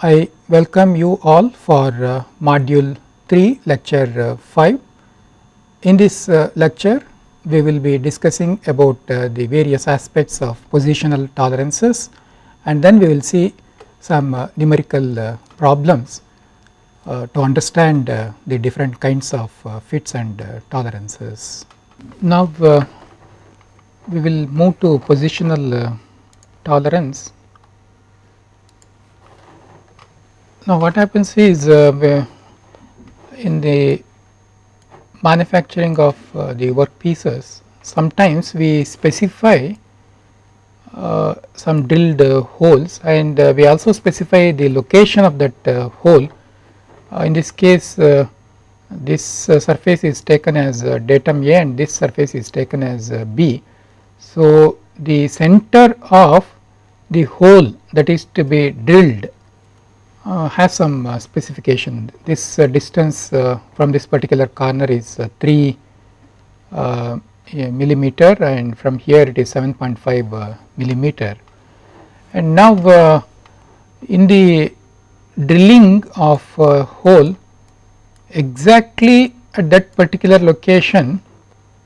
I welcome you all for module 3 lecture 5. In this lecture we will be discussing about the various aspects of positional tolerances, and then we will see some numerical problems to understand the different kinds of fits and tolerances. Now we will move to positional tolerance. Now what happens is in the manufacturing of the workpieces, sometimes we specify some drilled holes, and we also specify the location of that hole. In this case this surface is taken as datum A and this surface is taken as B. So the center of the hole that is to be drilled has some specification. This distance from this particular corner is 3 millimeter, and from here it is 7.5 millimeter. And now in the drilling of a hole, exactly at that particular location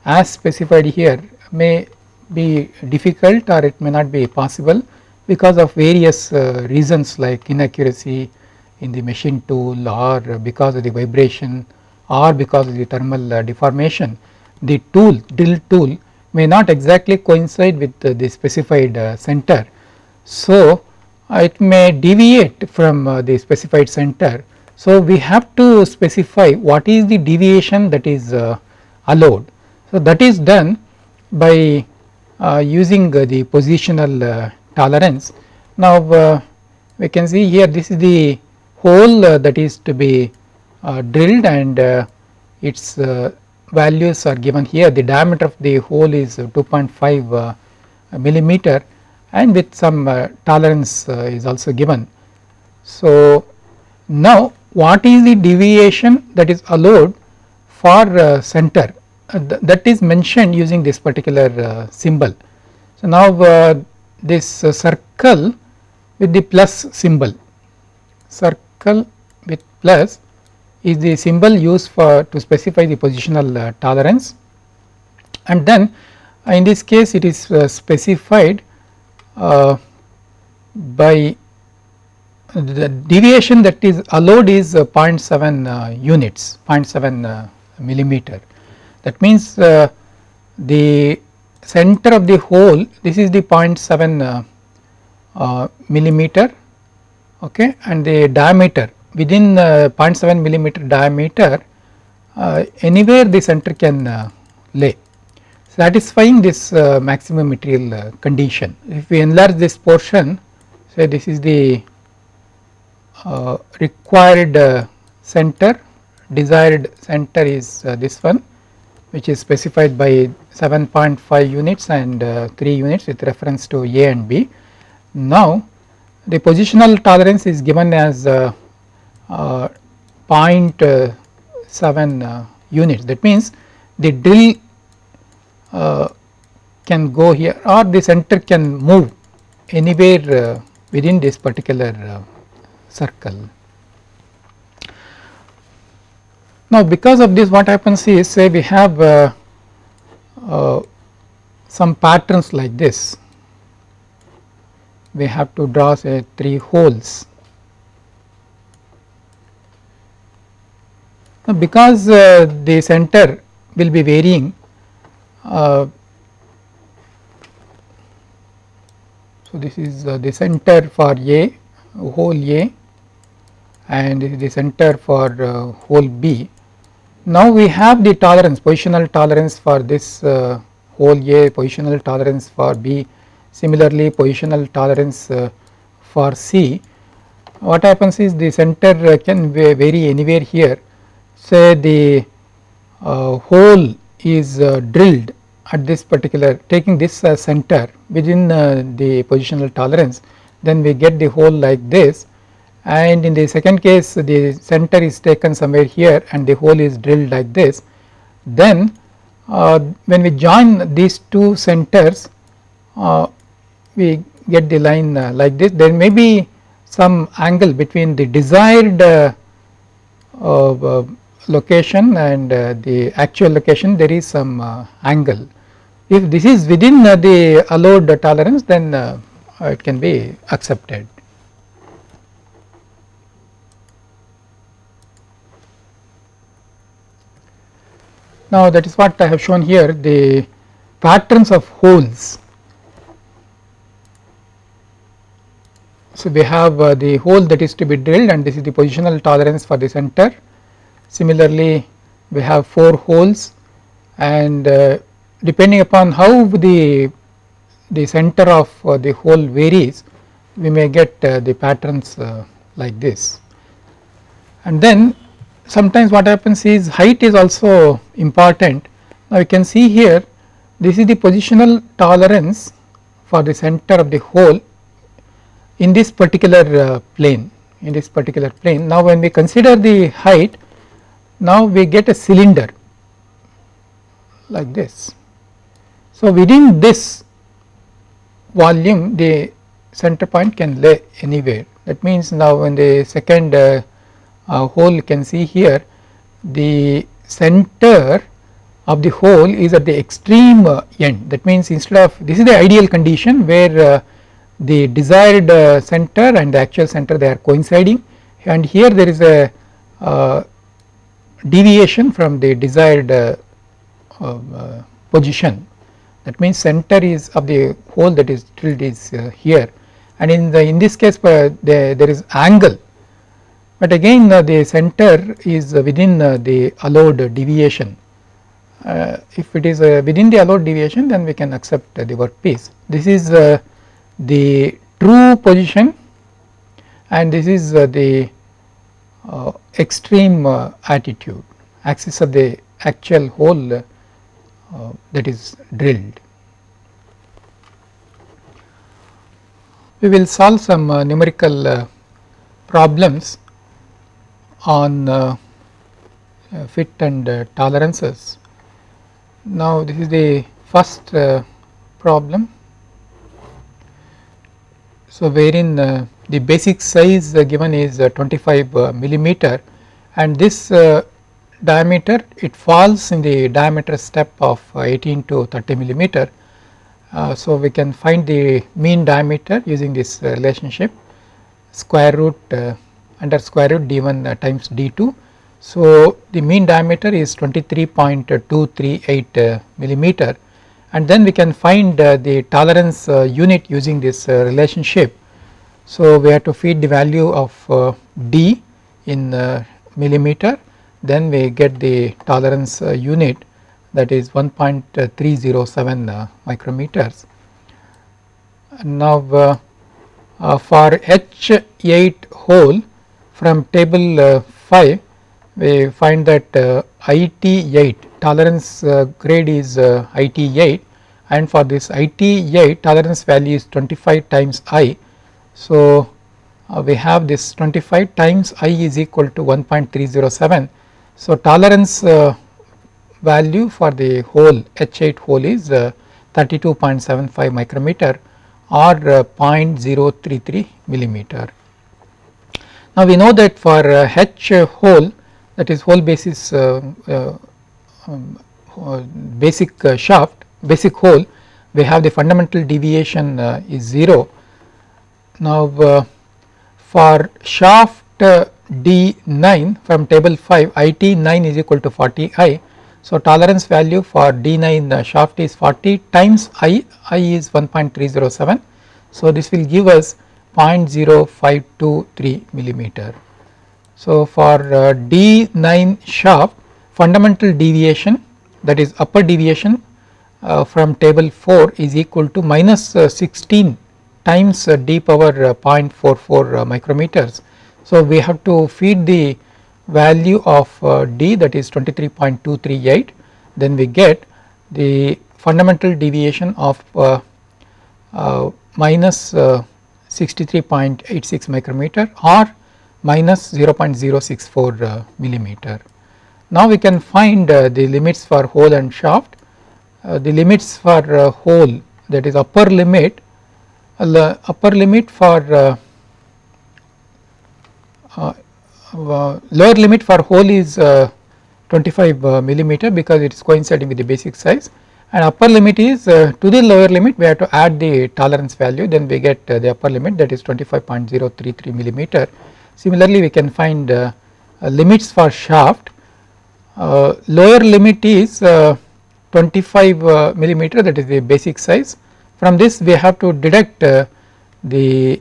as specified here may be difficult or it may not be possible because of various reasons like inaccuracy in the machine tool, or because of the vibration, or because of the thermal deformation. The drill tool may not exactly coincide with the specified center. So it may deviate from the specified center. So we have to specify what is the deviation that is allowed. So that is done by using the positional tolerance. Now we can see here this is the hole that is to be drilled, and its values are given here. The diameter of the hole is 2.5 millimeter, and with some tolerance is also given. So now what is the deviation that is allowed for center, that is mentioned using this particular symbol. So now this circle with the plus symbol, circle with plus is the symbol used for to specify the positional tolerance, and then in this case it is specified by the deviation that is allowed is 0.7 units, 0.7 millimeter. That means the center of the hole, this is the 0.7 millimeter, okay, and the diameter within 0.7 millimeter diameter, anywhere the center can lay, satisfying this maximum material condition. If we enlarge this portion, say this is the required center, desired center is this one, which is specified by 7.5 units and 3 units with reference to A and B. Now the positional tolerance is given as 0.7 units. That means the drill can go here, or the center can move anywhere within this particular circle. Now because of this, what happens is, say we have some patterns like this. We have to draw say 3 holes. Now because the center will be varying, so this is the center for A, hole A, and this is the center for hole B. Now we have the tolerance, positional tolerance for this hole A, positional tolerance for B, similarly positional tolerance for C. What happens is the center can vary anywhere here. Say the hole is drilled at this particular, taking this as center within the positional tolerance, then we get the hole like this. And in the second case the center is taken somewhere here and the hole is drilled like this. Then when we join these two centers, we get the line like this. There may be some angle between the desired location and the actual location, there is some angle. If this is within the allowed tolerance, then it can be accepted. Now that is what I have shown here, the patterns of holes. So we have the hole that is to be drilled, and this is the positional tolerance for the center. Similarly, we have 4 holes, and depending upon how the center of the hole varies, we may get the patterns like this. And then sometimes what happens is height is also important. Now you can see here, this is the positional tolerance for the center of the hole in this particular plane, Now when we consider the height, now we get a cylinder like this. So within this volume, the center point can lay anywhere. That means now when the second hole, you can see here, the center of the hole is at the extreme end. That means instead of, this is the ideal condition where the desired center and the actual center, they are coinciding, and here there is a deviation from the desired position. That means center is of the hole that is drilled is here, and in this case there is angle, but again the center is within the allowed deviation. If it is within the allowed deviation, then we can accept the workpiece. This is the true position, and this is the extreme attitude, axis of the actual hole that is drilled. We will solve some numerical problems on fit and tolerances. Now this is the first problem. So wherein the basic size given is 25 millimeter, and this diameter, it falls in the diameter step of 18 to 30 millimeter. So we can find the mean diameter using this relationship, square root under square root d1 times d2. So the mean diameter is 23.238 millimeter, and then we can find the tolerance unit using this relationship. So we have to feed the value of d in millimeter, then we get the tolerance unit, that is 1.307 micrometers. Now for H8 hole from table 5, we find that IT8 tolerance grade is IT8, and for this IT8 tolerance value is 25 times I. So we have this 25 times I is equal to 1.307. So tolerance value for the hole H8 hole is 32.75 micrometer or 0.033 millimeter. Now we know that for H hole, that is hole basis basic shaft, basic hole, we have the fundamental deviation is 0. Now for shaft D9 from table 5, IT9 is equal to 40I. So tolerance value for D9 shaft is 40 times I is 1.307. So this will give us 0.0523 millimeter. So for D9 shaft, fundamental deviation, that is upper deviation from table 4 is equal to minus 16 times d power 0.44 micrometers. So we have to feed the value of d, that is 23.238, then we get the fundamental deviation of minus 63.86 micrometer or minus 0.064 millimeter. Now we can find the limits for hole and shaft. The limits for hole, that is upper limit for lower limit for hole is 25 millimeter because it is coinciding with the basic size, and upper limit is to the lower limit we have to add the tolerance value, then we get the upper limit, that is 25.033 millimeter. Similarly, we can find limits for shaft. Lower limit is 25 millimeter, that is the basic size. From this we have to deduct the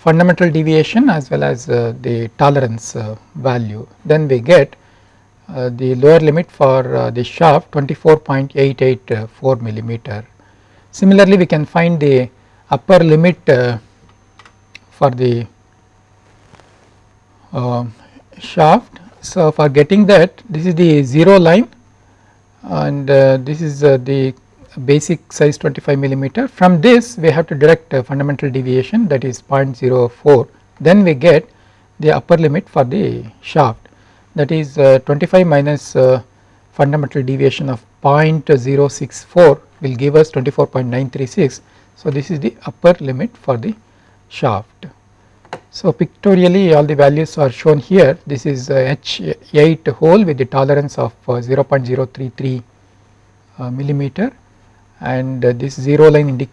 fundamental deviation as well as the tolerance value, then we get the lower limit for the shaft 24.884 millimeter. Similarly, we can find the upper limit for the shaft. So, for getting that, this is the 0 line and this is the basic size 25 millimeter. From this we have to deduct fundamental deviation, that is 0.04, then we get the upper limit for the shaft, that is 25 minus fundamental deviation of 0.064 will give us 24.936. So, this is the upper limit for the shaft. So, pictorially all the values are shown here. This is H8 hole with the tolerance of 0.033 millimeter, and this 0 line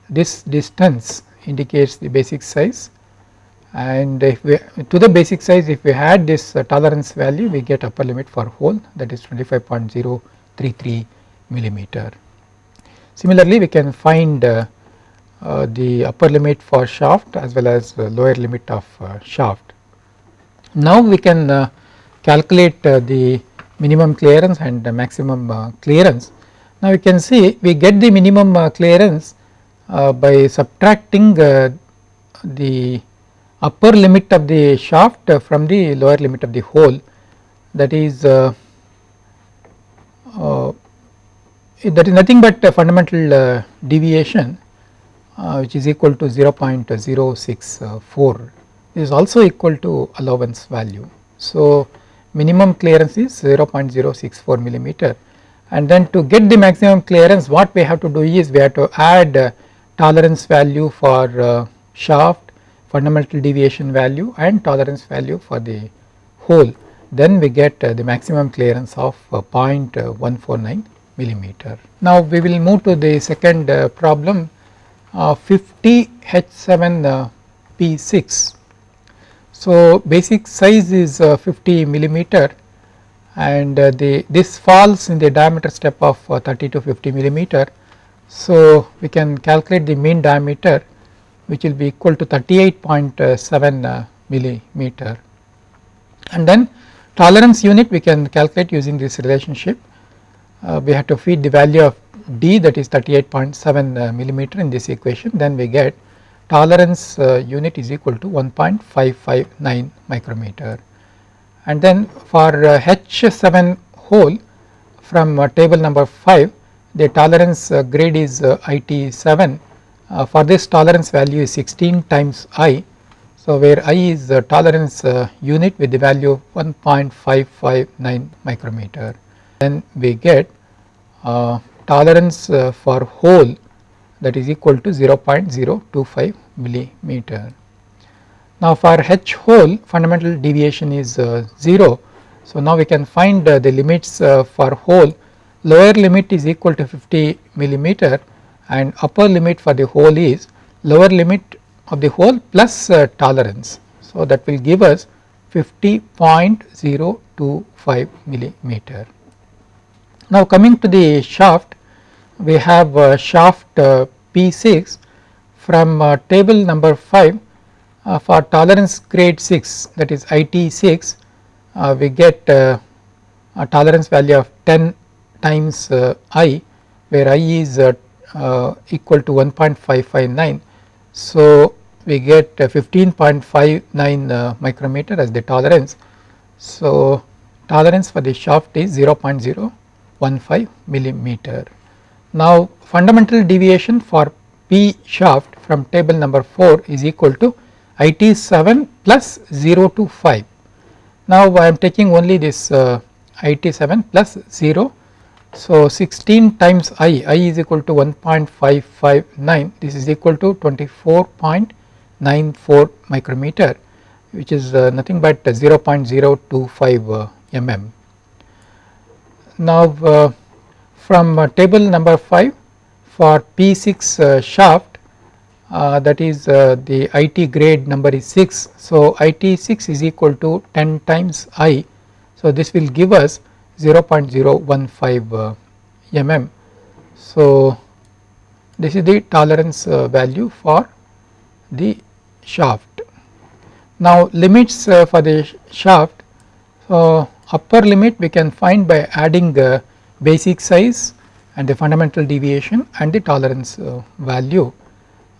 this distance indicates the basic size, and if we to the basic size if we add this tolerance value we get upper limit for hole, that is 25.033 millimeter. Similarly, we can find the upper limit for shaft as well as lower limit of shaft. Now we can calculate the minimum clearance and the maximum clearance. Now you can see we get the minimum clearance by subtracting the upper limit of the shaft from the lower limit of the hole, that is nothing but fundamental deviation which is equal to 0.064, is also equal to allowance value. So, minimum clearance is 0.064 millimeter, and then to get the maximum clearance what we have to do is we have to add tolerance value for shaft, fundamental deviation value and tolerance value for the hole, then we get the maximum clearance of 0.149 millimeter. Now we will move to the second problem, 50H7 P6. So basic size is 50 millimeter, and this falls in the diameter step of 30 to 50 millimeter. So we can calculate the mean diameter, which will be equal to 38.7 millimeter, and then tolerance unit we can calculate using this relationship. We have to feed the value of D, that is 38.7 millimeter in this equation, then we get tolerance unit is equal to 1.559 micrometer. And then for H7 hole from table number 5, the tolerance grade is IT7. For this tolerance value is 16 times I. So where I is the tolerance unit with the value of 1.559 micrometer, then we get tolerance for hole, that is equal to 0.025 millimeter. Now for H hole fundamental deviation is 0. So now we can find the limits for hole. Lower limit is equal to 50 millimeter and upper limit for the hole is lower limit of the hole plus tolerance. So that will give us 50.025 millimeter. Now coming to the shaft, we have shaft P6 from table number 5 for tolerance grade 6, that is IT6, we get a tolerance value of 10 times I, where I is equal to 1.559. So we get 15.59 micrometer as the tolerance. So tolerance for the shaft is 0.015 millimeter. Now fundamental deviation for P shaft from table number 4 is equal to IT7 plus 0 to 5. Now I am taking only this IT7 plus 0. So 16 times I is equal to 1.559, this is equal to 24.94 micrometer. which is nothing but 0.025 mm. Now from table number 5 for P6 shaft, that is the IT grade number is 6. So IT6 is equal to 10 times I. So this will give us 0.015 mm. So this is the tolerance value for the shaft. Now limits for the shaft. So upper limit we can find by adding basic size and the fundamental deviation and the tolerance value,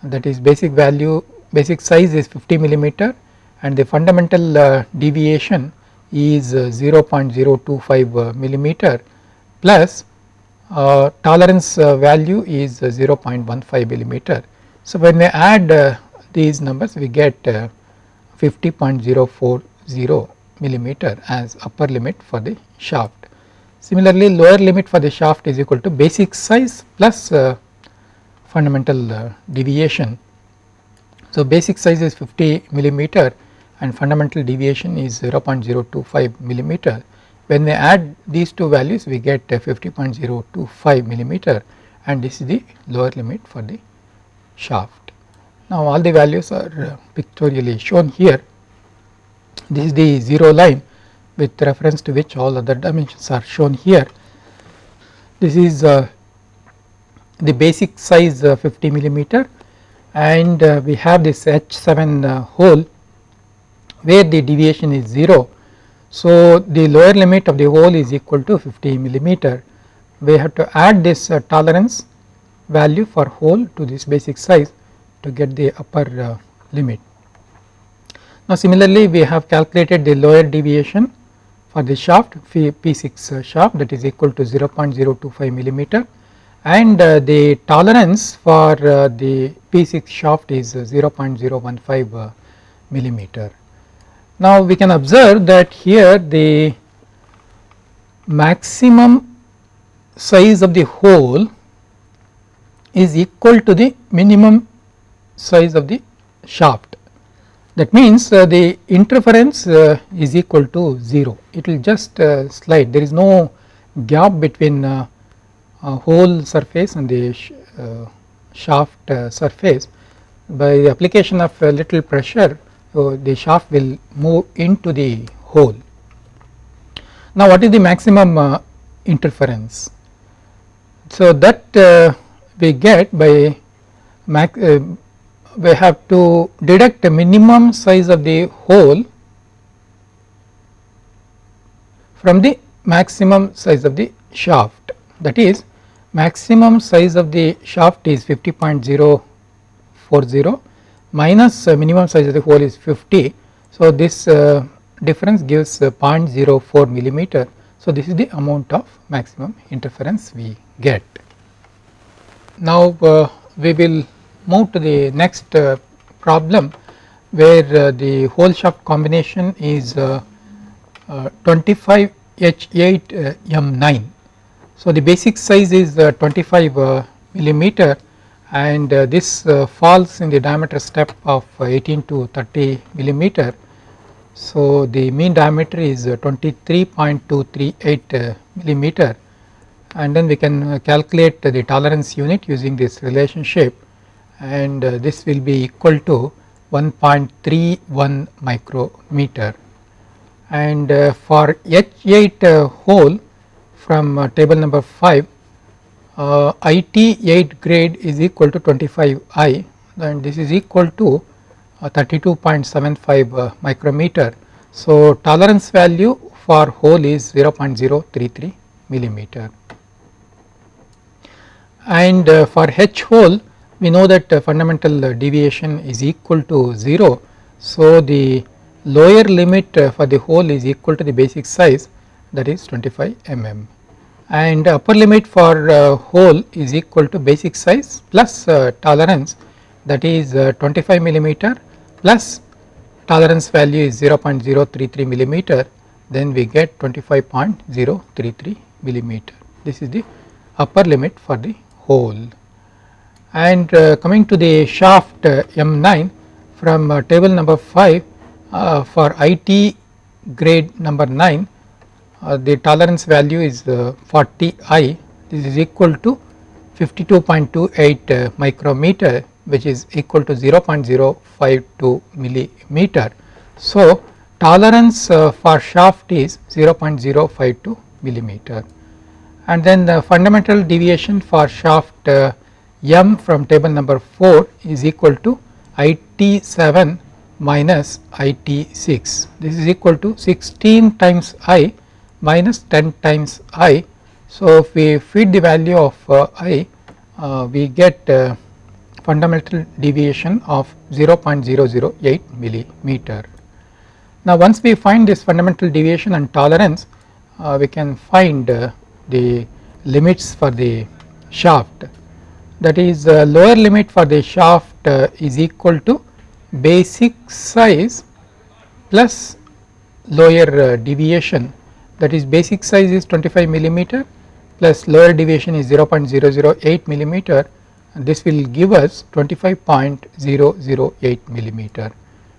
that is basic size is 50 millimeter and the fundamental deviation is 0.025 millimeter plus tolerance value is 0.15 millimeter. So when we add these numbers we get 50.040 millimeter as upper limit for the shaft. Similarly, lower limit for the shaft is equal to basic size plus fundamental deviation. So basic size is 50 millimeter and fundamental deviation is 0.025 millimeter. When we add these two values we get 50.025 millimeter, and this is the lower limit for the shaft. Now all the values are pictorially shown here. This is the 0 line with reference to which all other dimensions are shown here. This is the basic size 50 millimeter, and we have this H7 hole where the deviation is 0. So the lower limit of the hole is equal to 50 millimeter. We have to add this tolerance value for hole to this basic size to get the upper limit. Now similarly we have calculated the lower deviation for the shaft P6 shaft, that is equal to 0.025 millimeter, and the tolerance for the P6 shaft is 0.015 millimeter. Now we can observe that here the maximum size of the hole is equal to the minimum size of the shaft. That means the interference is equal to 0, it will just slide, there is no gap between hole surface and the shaft surface. By the application of little pressure, the shaft will move into the hole. Now what is the maximum interference? So that we get by we have to deduct the minimum size of the hole from the maximum size of the shaft, that is maximum size of the shaft is 50.040 minus minimum size of the hole is 50. So this difference gives 0.04 millimeter. So this is the amount of maximum interference we get. Now we will move to the next problem where the hole shaft combination is 25H8M9. So the basic size is 25 millimeter, and this falls in the diameter step of 18 to 30 millimeter. So the mean diameter is 23.238 millimeter, and then we can calculate the tolerance unit using this relationship, and this will be equal to 1.31 micrometer. And for H8 hole from table number 5, IT8 grade is equal to 25I, and this is equal to 32.75 micrometer. So tolerance value for hole is 0.033 millimeter. And for H hole we know that fundamental deviation is equal to 0. So the lower limit for the hole is equal to the basic size, that is 25 mm, and upper limit for hole is equal to basic size plus tolerance, that is 25 millimeter plus tolerance value is 0.033 millimeter, then we get 25.033 millimeter. This is the upper limit for the hole. And coming to the shaft M9 from table number 5, for IT grade number 9, the tolerance value is 40I. This is equal to 52.28 micrometer, which is equal to 0.052 millimeter. So, tolerance for shaft is 0.052 millimeter. And then the fundamental deviation for shaft M from table number 4 is equal to IT7 minus IT6. This is equal to 16 times I minus 10 times I. So, if we feed the value of I, we get fundamental deviation of 0.008 millimeter. Now, once we find this fundamental deviation and tolerance, we can find the limits for the shaft. That is, lower limit for the shaft is equal to basic size plus lower deviation. That is, basic size is 25 millimeter plus lower deviation is 0.008 millimeter, and this will give us 25.008 millimeter.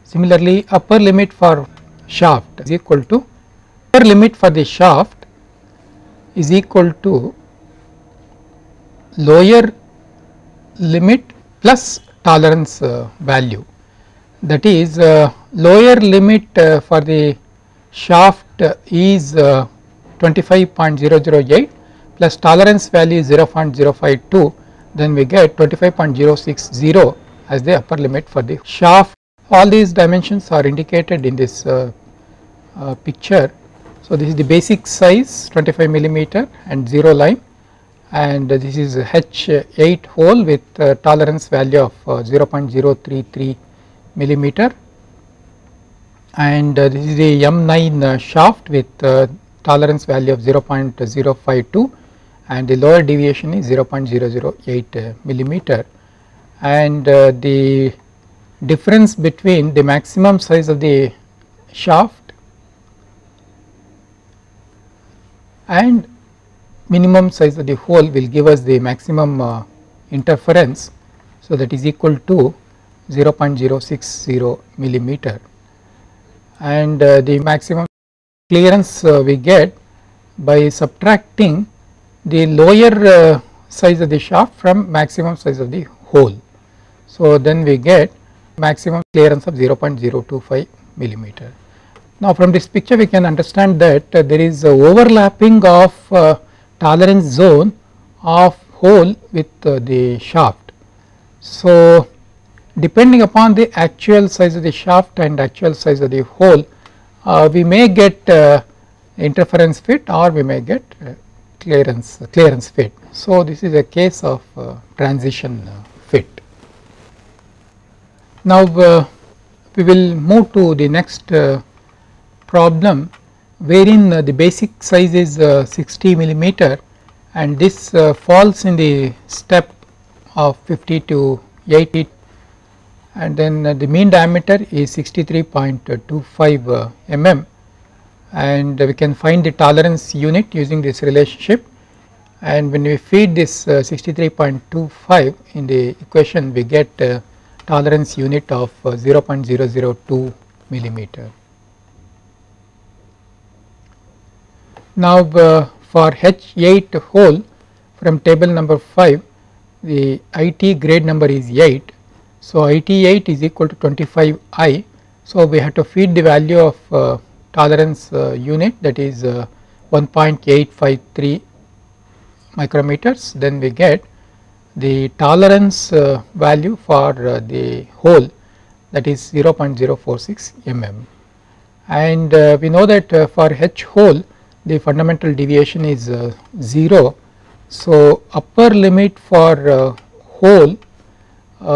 Similarly, upper limit for shaft is equal to, upper limit for the shaft is equal to lower limit plus tolerance value. That is, lower limit for the shaft is 25.008 plus tolerance value is 0.052, then we get 25.060 as the upper limit for the shaft. All these dimensions are indicated in this picture. So, this is the basic size 25 millimeter and 0 line, and this is H8 hole with tolerance value of 0.033 millimeter, and this is the M9 shaft with tolerance value of 0.052, and the lower deviation is 0.008 millimeter, and the difference between the maximum size of the shaft and minimum size of the hole will give us the maximum interference. So, that is equal to 0.060 millimeter, and the maximum clearance we get by subtracting the lower size of the shaft from maximum size of the hole. So, then we get maximum clearance of 0.025 millimeter. Now, from this picture we can understand that there is overlapping of tolerance zone of hole with the shaft. So, depending upon the actual size of the shaft and actual size of the hole, we may get interference fit or we may get clearance fit. So, this is a case of transition fit. Now, we will move to the next problem, wherein the basic size is 60 millimeter, and this falls in the step of 50 to 80, and then the mean diameter is 63.25 mm, and we can find the tolerance unit using this relationship, and when we feed this 63.25 in the equation, we get tolerance unit of 0.002 millimeter. Now, for H8 hole from table number 5, the IT grade number is 8. So, IT8 is equal to 25I. So, we have to feed the value of tolerance unit, that is 1.853 micrometers, then we get the tolerance value for the hole, that is 0.046 mm, and we know that for H hole the fundamental deviation is 0. So, upper limit for hole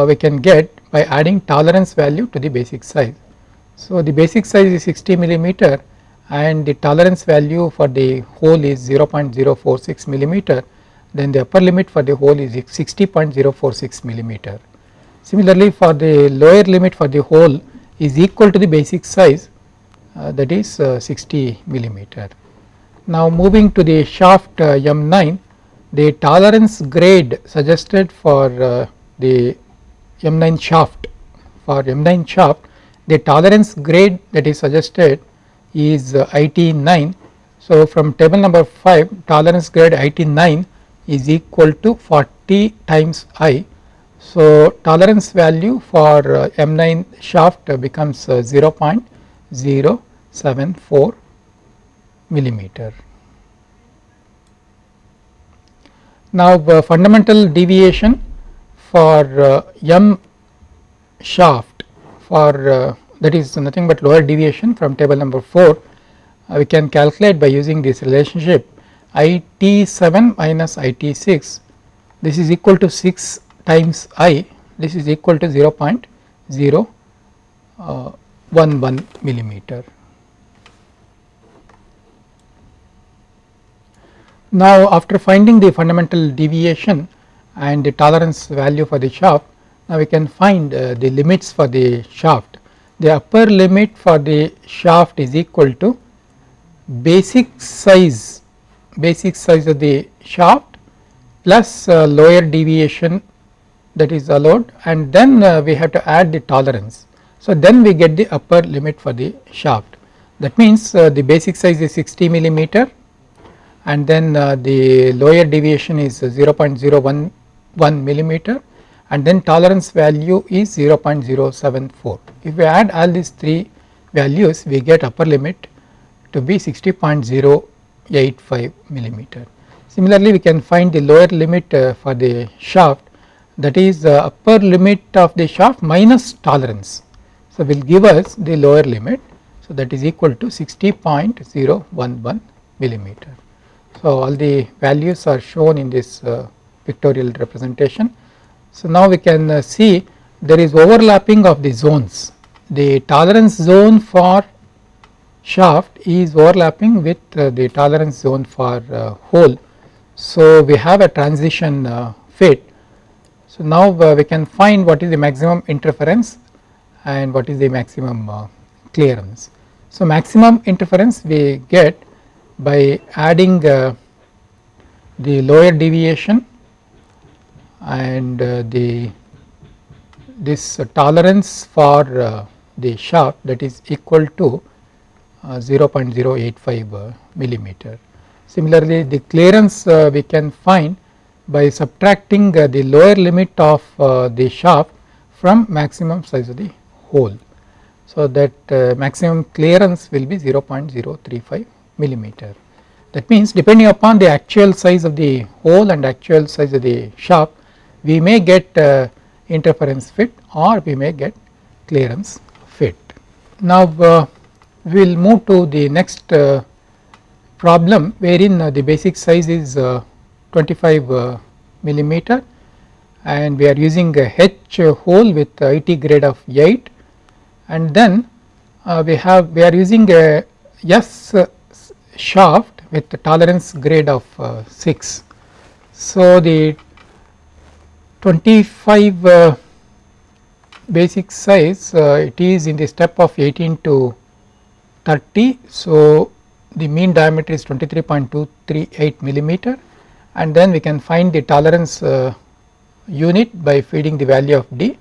we can get by adding tolerance value to the basic size. So, the basic size is 60 millimeter and the tolerance value for the hole is 0.046 millimeter, then the upper limit for the hole is 60.046 millimeter. Similarly, for the lower limit for the hole is equal to the basic size, that is 60 millimeter. Now, moving to the shaft M9, the tolerance grade suggested for the M9 shaft, the tolerance grade that is suggested is IT9. So from table number 5, tolerance grade IT9 is equal to 40 times I. So tolerance value for M9 shaft becomes 0.074 millimeter. Now fundamental deviation for M shaft for that is nothing but lower deviation from table number 4, we can calculate by using this relationship IT7 minus IT6, this is equal to 6 times I, this is equal to 0.011 millimeter. Now after finding the fundamental deviation and the tolerance value for the shaft, now we can find the limits for the shaft. The upper limit for the shaft is equal to basic size of the shaft plus lower deviation that is allowed, and then we have to add the tolerance. So then we get the upper limit for the shaft. That means the basic size is 60 millimeter, and then the lower deviation is 0.011 millimeter, and then tolerance value is 0.074. If we add all these three values, we get upper limit to be 60.085 millimeter. Similarly, we can find the lower limit for the shaft, that is upper limit of the shaft minus tolerance. So will give us the lower limit, so that is equal to 60.011 millimeter. So all the values are shown in this pictorial representation. So now we can see there is overlapping of the zones. The tolerance zone for shaft is overlapping with the tolerance zone for hole. So we have a transition fit. So now we can find what is the maximum interference and what is the maximum clearance. So maximum interference we get by adding the lower deviation and this tolerance for the shaft, that is equal to 0.085 millimeter. Similarly, the clearance we can find by subtracting the lower limit of the shaft from maximum size of the hole. So that maximum clearance will be 0.035 millimeter. That means depending upon the actual size of the hole and actual size of the shaft, we may get interference fit or we may get clearance fit. Now we will move to the next problem, wherein the basic size is 25 millimeter, and we are using a H hole with IT grade of 8, and then we are using a S shaft with the tolerance grade of 6. So the 25 basic size it is in the step of 18 to 30. So the mean diameter is 23.238 millimeter, and then we can find the tolerance unit by feeding the value of D.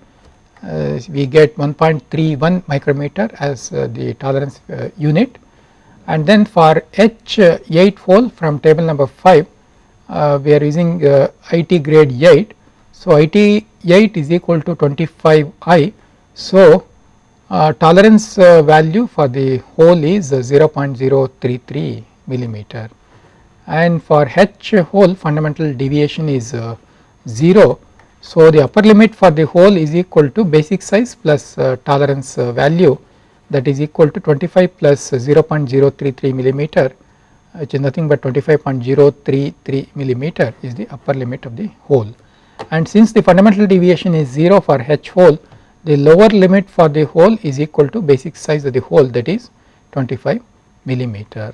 We get 1.31 micrometer as the tolerance unit, and then for H8 hole from table number 5 we are using IT grade 8. So IT 8 is equal to 25I. So tolerance value for the hole is 0.033 millimeter, and for H hole fundamental deviation is 0. So the upper limit for the hole is equal to basic size plus tolerance value, that is equal to 25 plus 0.033 millimeter, which is nothing but 25.033 millimeter is the upper limit of the hole. And since the fundamental deviation is 0 for H hole, the lower limit for the hole is equal to basic size of the hole, that is 25 millimeter.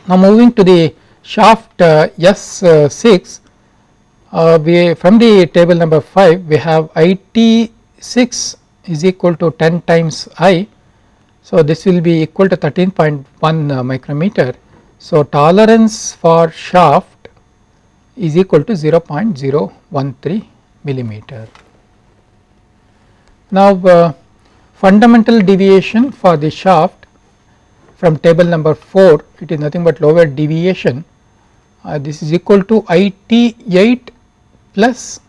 Now moving to the shaft S6, we from the table number 5 we have IT6 is equal to 10 times I. So this will be equal to 13.1 micrometer. So tolerance for shaft is equal to 0.013 millimeter. Now fundamental deviation for the shaft from table number 4, it is nothing but lower deviation, this is equal to IT8 plus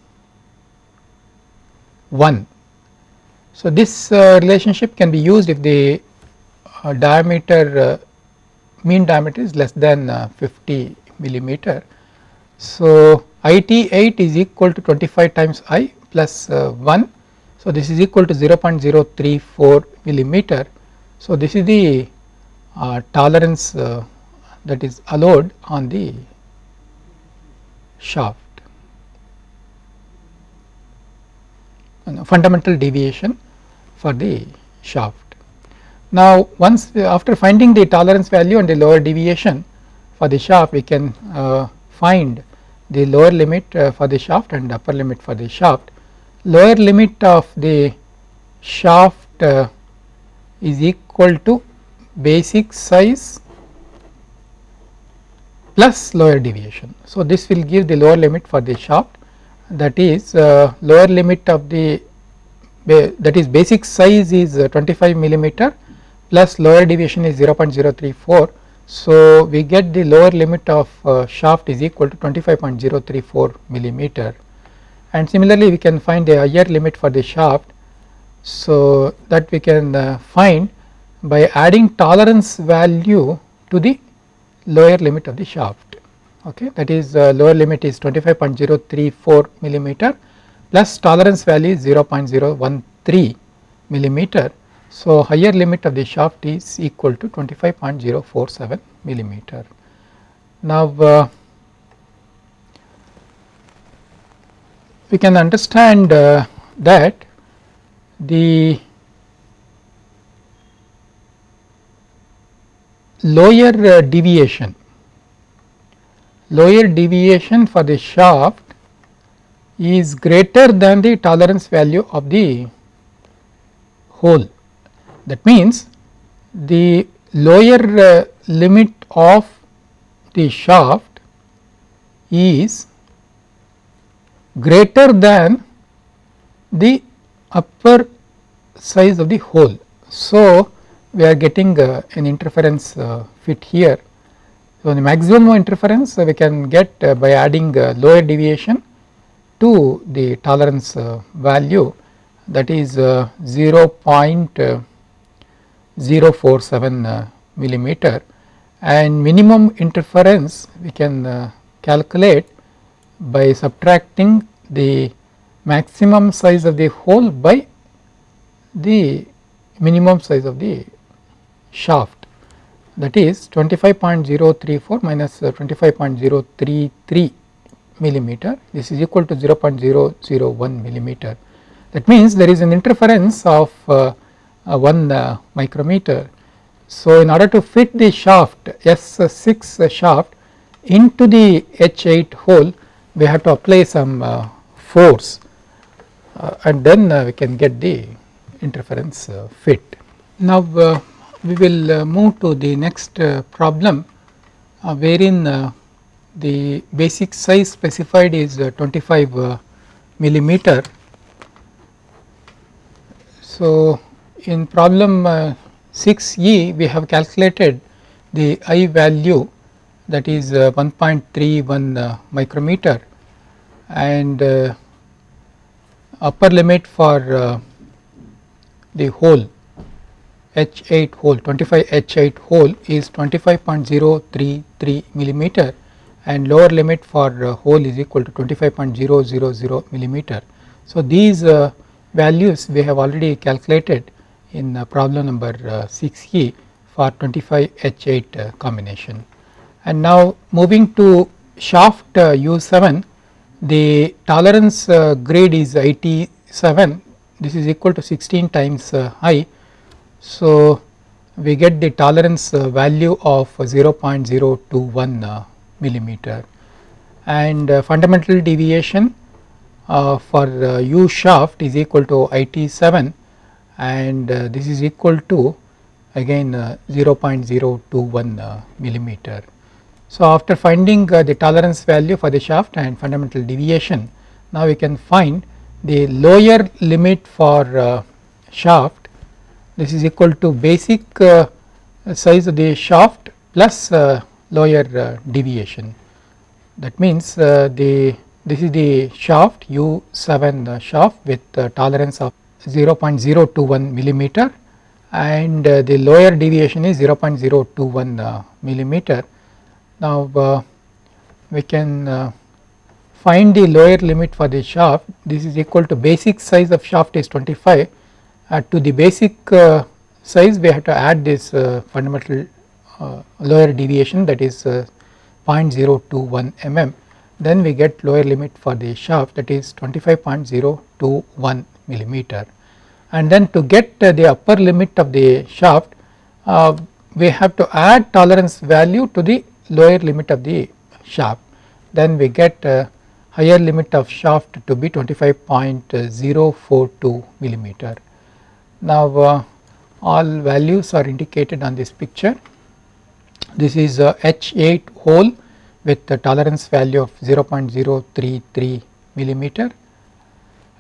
1. So, this relationship can be used if the diameter mean diameter is less than 50 millimeter. So, IT8 is equal to 25 times I plus 1. So, this is equal to 0.034 millimeter. So, this is the tolerance that is allowed on the shaft, fundamental deviation for the shaft. Now, once after finding the tolerance value and the lower deviation for the shaft, we can find the lower limit for the shaft and upper limit for the shaft. Lower limit of the shaft is equal to basic size plus lower deviation. So, this will give the lower limit for the shaft, that is lower limit of the that is basic size is 25 millimeter plus lower deviation is 0.034. So, we get the lower limit of shaft is equal to 25.034 millimeter, and similarly we can find the higher limit for the shaft. So, that we can find by adding tolerance value to the lower limit of the shaft. Okay, that is lower limit is 25.034 millimeter plus tolerance value is 0.013 millimeter. So, higher limit of the shaft is equal to 25.047 millimeter. Now, we can understand that the lower deviation for the shaft is greater than the tolerance value of the hole. That means, the lower limit of the shaft is greater than the upper size of the hole. So, we are getting an interference fit here. So, the maximum interference we can get by adding lower deviation to the tolerance value, that is 0.047 millimeter, and minimum interference we can calculate by subtracting the maximum size of the hole by the minimum size of the shaft, that is 25.034 minus 25.033 millimeter, this is equal to 0.001 millimeter. That means, there is an interference of 1 micrometer. So, in order to fit the shaft S6 shaft into the H8 hole, we have to apply some force and then we can get the interference fit. Now, we will move to the next problem wherein the basic size specified is 25 millimeter. So, in problem 6e we have calculated the I value, that is 1.31 micrometer, and upper limit for the hole H8 hole 25 H8 hole is 25.033 millimeter, and lower limit for hole is equal to 25.000 millimeter. So, these values we have already calculated in problem number 6e for 25 H8 combination. And now, moving to shaft U7, the tolerance grade is IT7, this is equal to 16 times I. So, we get the tolerance value of 0.021 millimeter, and fundamental deviation for U shaft is equal to IT7, and this is equal to again 0.021 millimeter. So, after finding the tolerance value for the shaft and fundamental deviation, now we can find the lower limit for shaft this is equal to basic size of the shaft plus lower deviation. That means this is the shaft U7 shaft with tolerance of 0.021 millimeter, and the lower deviation is 0.021 millimeter. Now we can find the lower limit for the shaft. This is equal to basic size of shaft is 25, to the basic size we have to add this fundamental lower deviation, that is 0.021 mm, then we get lower limit for the shaft, that is 25.021 millimeter. And then to get the upper limit of the shaft, we have to add tolerance value to the lower limit of the shaft, then we get higher limit of shaft to be 25.042 millimeter. Now all values are indicated on this picture. This is a H8 hole with the tolerance value of 0.033 millimeter,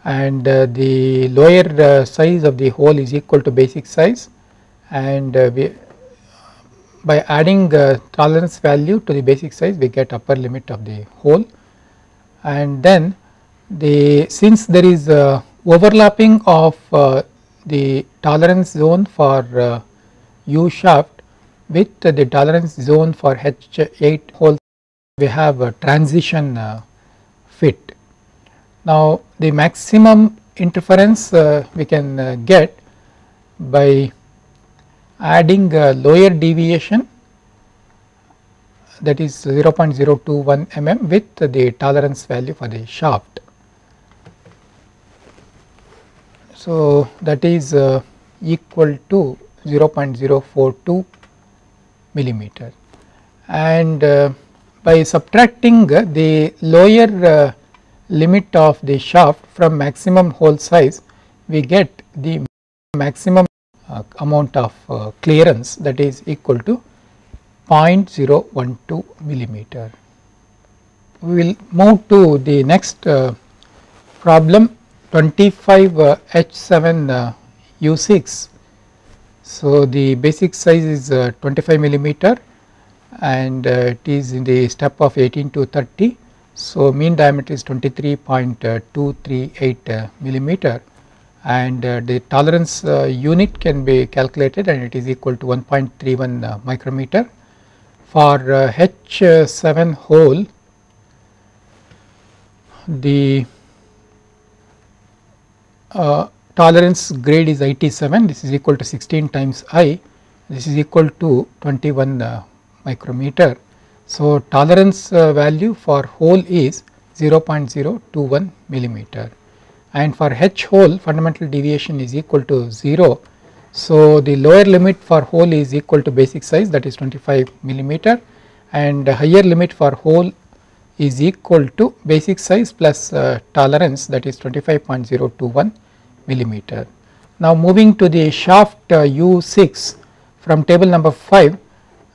and the lower size of the hole is equal to basic size, and by adding tolerance value to the basic size we get upper limit of the hole. And then since there is overlapping of the tolerance zone for U shaft with the tolerance zone for H8 hole, we have a transition fit. Now the maximum interference we can get by adding lower deviation, that is 0.021 mm with the tolerance value for the shaft. So that is equal to 0.042 millimeter, and by subtracting the lower limit of the shaft from maximum hole size, we get the maximum amount of clearance, that is equal to 0.012 millimeter. We will move to the next problem, 25 H7 U6. So the basic size is 25 millimeter, and it is in the step of 18 to 30. So mean diameter is 23.238 millimeter, and the tolerance unit can be calculated, and it is equal to 1.31 micrometer. For H7 hole, the tolerance grade is IT7, this is equal to 16 times I, this is equal to 21 micrometer. So tolerance value for hole is 0.021 millimeter, and for H hole fundamental deviation is equal to 0. So the lower limit for hole is equal to basic size, that is 25 millimeter, and higher limit for hole is equal to basic size plus tolerance, that is 25.021 millimeter. Now moving to the shaft U6 from table number 5,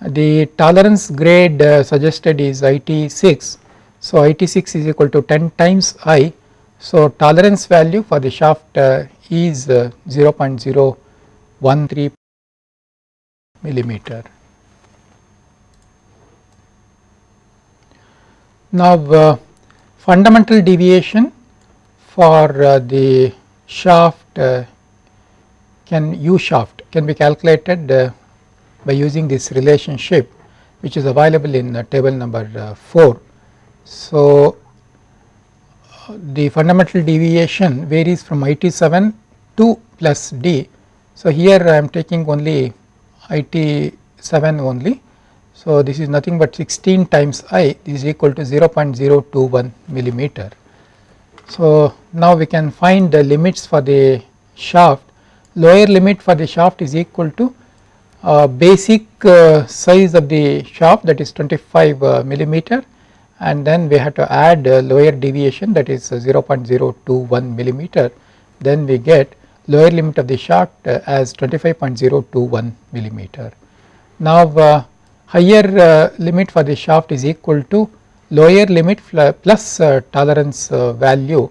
the tolerance grade suggested is IT6. So IT6 is equal to 10 times I. So tolerance value for the shaft is 0.013 millimeter. Now fundamental deviation for the shaft U shaft can be calculated by using this relationship, which is available in table number 4. So the fundamental deviation varies from IT7 to plus D. So here I am taking only IT7 only. So this is nothing but 16 times I, this is equal to 0.021 millimeter. So now we can find the limits for the shaft. Lower limit for the shaft is equal to basic size of the shaft, that is 25 millimeter, and then we have to add lower deviation, that is 0.021 millimeter, then we get lower limit of the shaft as 25.021 millimeter. Now higher limit for the shaft is equal to lower limit plus tolerance value,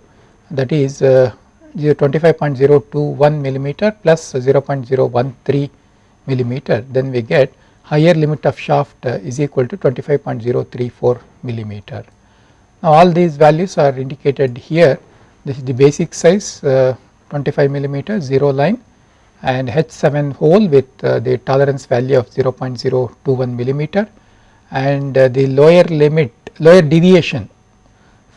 that is 25.021 millimeter plus 0.013 millimeter, then we get higher limit of shaft is equal to 25.034 millimeter. Now all these values are indicated here. This is the basic size 25 millimeter 0 line, and H7 hole with the tolerance value of 0.021 millimeter, and the lower deviation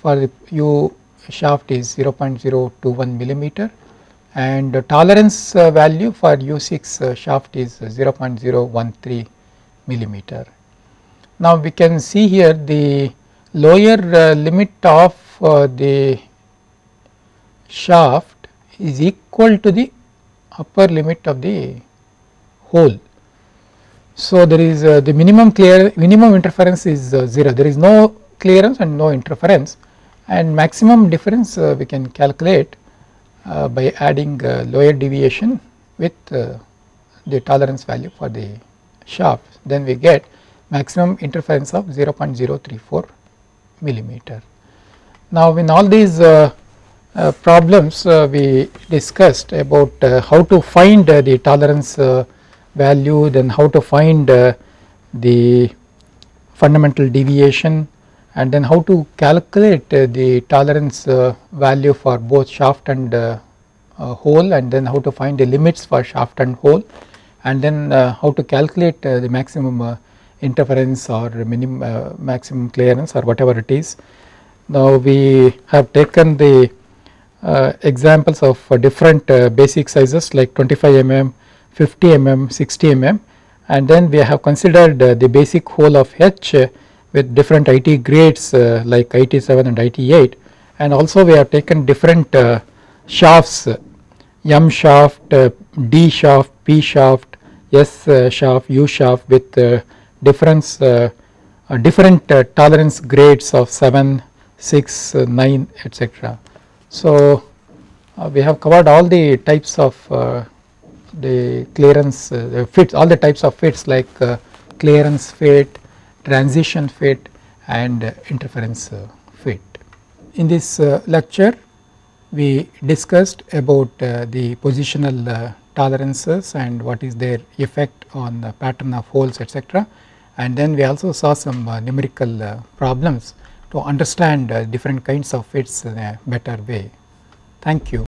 for the U shaft is 0.021 millimeter, and the tolerance value for U6 shaft is 0.013 millimeter. Now we can see here the lower limit of the shaft is equal to the upper limit of the hole. So there is the minimum interference is 0, there is no clearance and no interference, and maximum difference we can calculate by adding lower deviation with the tolerance value for the shaft, then we get maximum interference of 0.034 millimeter. Now in all these problems we discussed about how to find the tolerance value, then how to find the fundamental deviation, and then how to calculate the tolerance value for both shaft and hole, and then how to find the limits for shaft and hole, and then how to calculate the maximum interference or maximum clearance or whatever it is. Now we have taken the examples of different basic sizes like 25 mm, 50 mm, 60 mm, and then we have considered the basic hole of H with different IT grades like IT7 and IT8, and also we have taken different shafts, M shaft, D shaft, P shaft, S shaft, U shaft with different tolerance grades of 7, 6, 9 etc. So we have covered all the types of the clearance fits, all the types of fits like clearance fit, transition fit, and interference fit. In this lecture we discussed about the positional tolerances and what is their effect on the pattern of holes etc., and then we also saw some numerical problems to understand different kinds of fits in a better way. Thank you.